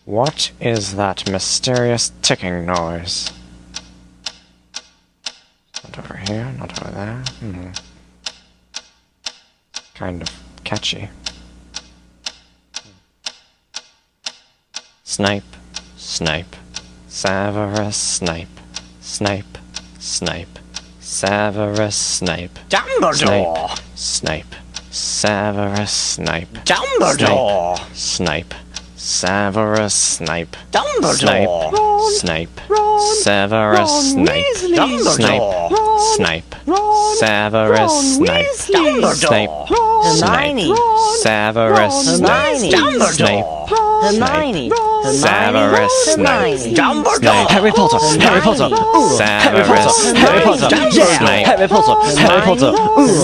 What is that mysterious ticking noise? Not over here, not over there. Kind of catchy. Snipe, snipe, Severus Snape, snipe, snipe, Severus Snape. Dumbledore! Snape, Severus Snape. Dumbledore! Snape, Severus Snape. Dumbledore! Snape, Severus Snape. Dumbledore! Snape, Severus Snape. Snape, Hermione! Severus Snape. Dumbledore! Hermione! Severus Snape. Dumbledore! Harry Potter! Harry Potter! Severus Harry Potter! Snape. Harry Potter! Harry Potter!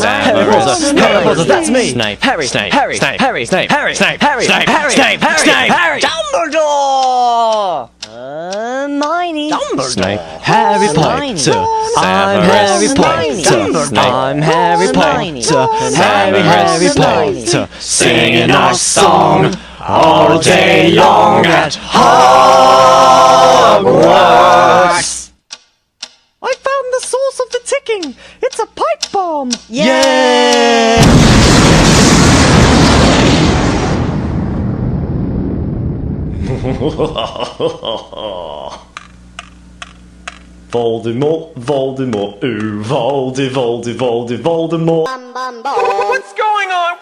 Harry Potter! Harry Potter! That's me! Snape. Harry! Snape. Harry! Snape. Harry! Snape. Harry! Snape. Harry! Snape. Harry! Snape. Harry! Snape. Harry! Dumbledore! Hermione! Snape. Harry Potter! I'm Harry Potter! I'm Harry Potter! Harry Potter! Singing our song all day long at Hogwarts! I found the source of the ticking! It's a pipe bomb! Yay! Voldemort, Voldemort, ooh, Voldemort. What's going on?